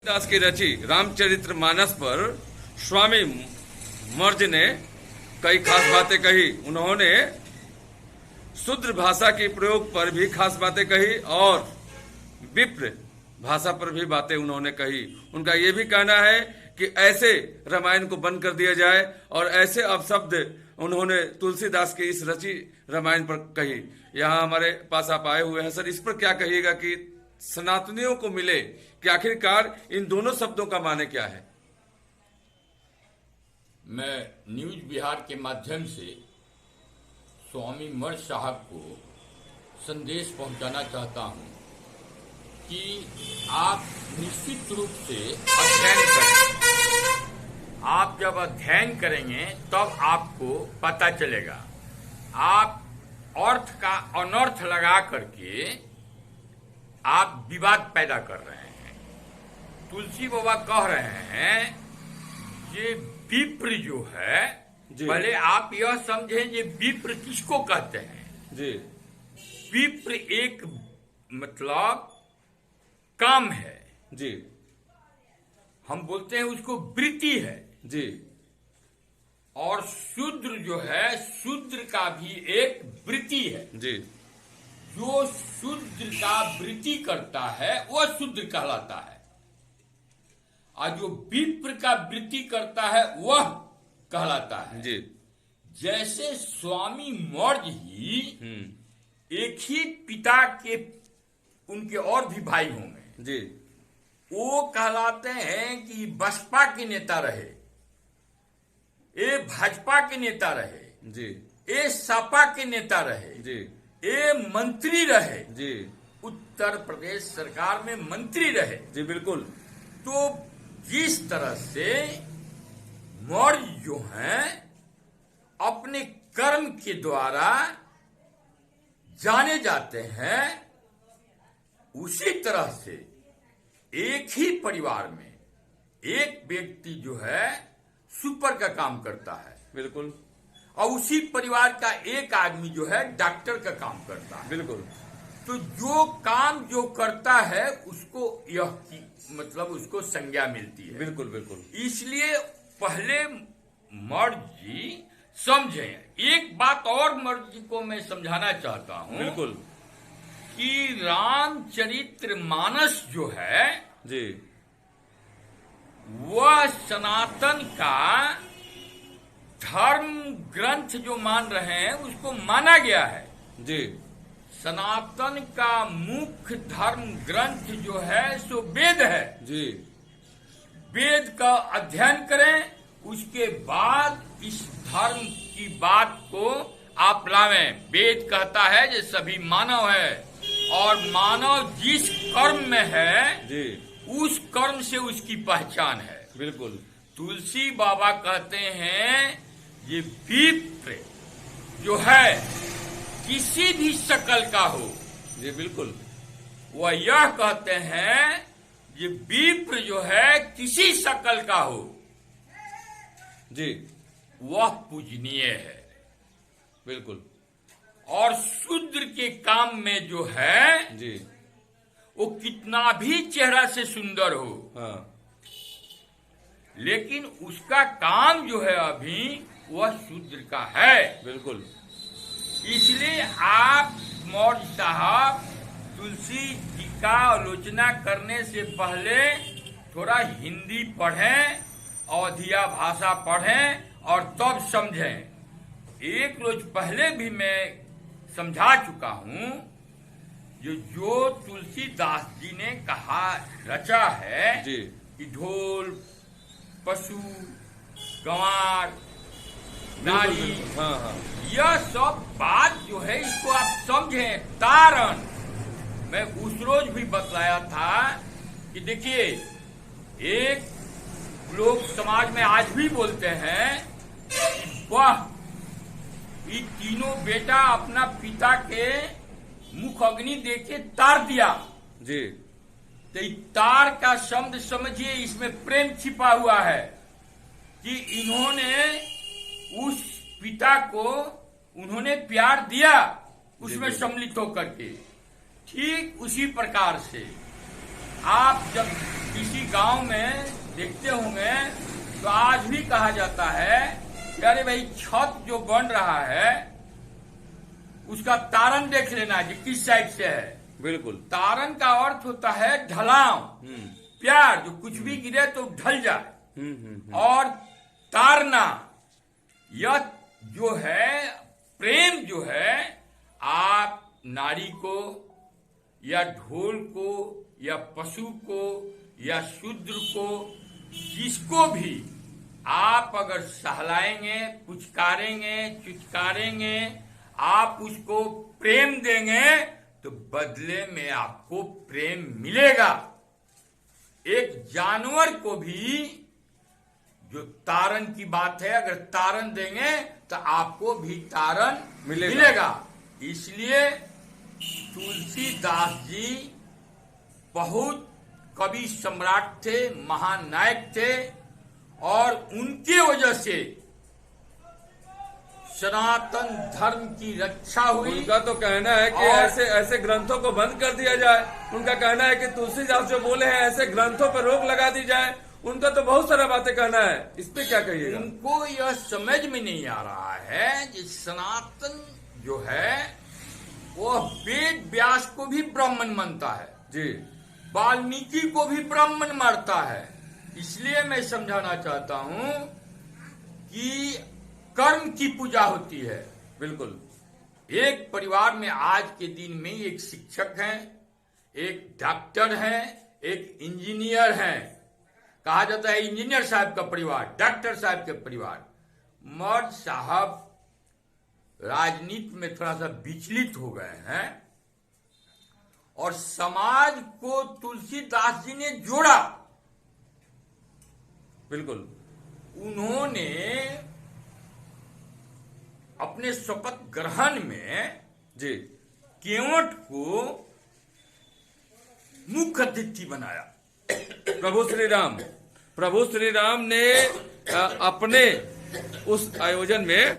दास की रची रामचरितमानस पर स्वामी मर्ज ने कई खास बातें कही। उन्होंने शूद्र भाषा के प्रयोग पर भी खास बातें कही और विप्र भाषा पर भी बातें उन्होंने कही। उनका यह भी कहना है कि ऐसे रामायण को बंद कर दिया जाए और ऐसे अपशब्द उन्होंने तुलसीदास की इस रची रामायण पर कही। यहाँ हमारे पास आप आए हुए हैं सर, इस पर क्या कहिएगा कि सनातनियों को मिले कि आखिरकार इन दोनों शब्दों का माने क्या है? मैं न्यूज बिहार के माध्यम से स्वामी मर्ज साहब को संदेश पहुंचाना चाहता हूं कि आप निश्चित रूप से अध्ययन करें। आप जब अध्ययन करेंगे तब आपको पता चलेगा। आप अर्थ का अनर्थ लगा करके आप विवाद पैदा कर रहे हैं। तुलसी बाबा कह रहे हैं ये विप्र जो है, पहले आप यह समझें ये विप्र किसको कहते हैं जी। विप्र एक मतलब काम है जी। हम बोलते हैं उसको वृत्ति है जी। और शूद्र जो है शूद्र का भी एक वृत्ति है जी। जो शूद्र का वृत्ति करता है वह शूद्र कहलाता है और जो विप्र का वृत्ति करता है वह कहलाता है जी। जैसे स्वामी मर्ज ही एक ही पिता के उनके और भी भाई होंगे जी। वो कहलाते हैं कि बसपा के नेता रहे, ये भाजपा के नेता रहे जी। ये सपा के नेता रहे जी। ये मंत्री रहे जी। उत्तर प्रदेश सरकार में मंत्री रहे जी बिल्कुल। तो जिस तरह से मौर्य जो हैं अपने कर्म के द्वारा जाने जाते हैं, उसी तरह से एक ही परिवार में एक व्यक्ति जो है सुपर का काम करता है बिल्कुल और उसी परिवार का एक आदमी जो है डॉक्टर का काम करता है बिल्कुल। तो जो काम जो करता है उसको यह मतलब उसको संज्ञा मिलती है बिल्कुल बिल्कुल। इसलिए पहले मर्ज जी समझें। एक बात और मर्ज जी को मैं समझाना चाहता हूं बिल्कुल कि रामचरितमानस जो है जी वह सनातन का धर्म ग्रंथ जो मान रहे हैं उसको माना गया है जी। सनातन का मुख्य धर्म ग्रंथ जो है सो वेद है जी। वेद का अध्ययन करें, उसके बाद इस धर्म की बात को आप लावें। वेद कहता है कि सभी मानव है और मानव जिस कर्म में है जी उस कर्म से उसकी पहचान है बिल्कुल। तुलसी बाबा कहते हैं ये विप्र जो है किसी भी शकल का हो जी बिल्कुल। वह यह कहते हैं ये विप्र जो है किसी शकल का हो जी वह पूजनीय है बिल्कुल। और शूद्र के काम में जो है जी वो कितना भी चेहरा से सुंदर हो, हाँ लेकिन उसका काम जो है अभी वह शूद्र का है बिल्कुल। इसलिए आप मौर्य साहब तुलसी जी का आलोचना करने से पहले थोड़ा हिंदी पढ़ें, अवधिया भाषा पढ़ें और तब समझें। एक रोज पहले भी मैं समझा चुका हूं जो तुलसीदास जी ने कहा रचा है जी कि ढोल पशु गंवार नारी, हाँ हाँ यह सब बात जो है इसको आप समझें। तारण मैं उस रोज भी बतलाया था कि देखिए एक लोग समाज में आज भी बोलते हैं कि वाह ये तीनों बेटा अपना पिता के मुख अग्नि देके तार दिया जी। तो तार का शब्द समझिए, इसमें प्रेम छिपा हुआ है कि इन्होंने उस पिता को उन्होंने प्यार दिया उसमें सम्मिलित होकर के। ठीक उसी प्रकार से आप जब किसी गांव में देखते होंगे तो आज भी कहा जाता है कि अरे भाई छत जो बन रहा है उसका तारन देख लेना कि किस साइड से है। बिल्कुल। तारन का अर्थ होता है ढलाव, प्यार, जो कुछ भी गिरे तो ढल जाए। और तारना, यह जो है प्रेम जो है, आप नारी को या ढोल को या पशु को या शूद्र को, जिसको भी आप अगर सहलाएंगे, पुचकारेंगे, चुचकारेंगे, आप उसको प्रेम देंगे तो बदले में आपको प्रेम मिलेगा। एक जानवर को भी जो तारन की बात है, अगर तारन देंगे तो आपको भी तारन मिलेगा। इसलिए तुलसीदास जी बहुत कवि सम्राट थे, महानायक थे, और उनके वजह से सनातन धर्म की रक्षा हुई। उनका तो कहना है कि ऐसे ऐसे ग्रंथों को बंद कर दिया जाए। उनका कहना है कि तुलसीदास जो बोले हैं ऐसे ग्रंथों पर रोक लगा दी जाए। उनका तो बहुत सारा बातें कहना है, इस पे क्या कहिएगा? उनको यह समझ में नहीं आ रहा है कि सनातन जो है वो वेद व्यास को भी ब्राह्मण मानता है जी, वाल्मीकि को भी ब्राह्मण मानता है। इसलिए मैं समझाना चाहता हूं कि कर्म की पूजा होती है। बिल्कुल। एक परिवार में आज के दिन में एक शिक्षक हैं, एक डॉक्टर हैं, एक इंजीनियर हैं। कहा जाता है इंजीनियर साहब का परिवार, डॉक्टर साहब के परिवार। मर्द साहब राजनीति में थोड़ा सा विचलित हो गए हैं और समाज को तुलसीदास जी ने जोड़ा। बिल्कुल। उन्होंने अपने शपथ ग्रहण में जी केवट को मुख्य अतिथि बनाया। प्रभु श्री राम ने अपने उस आयोजन में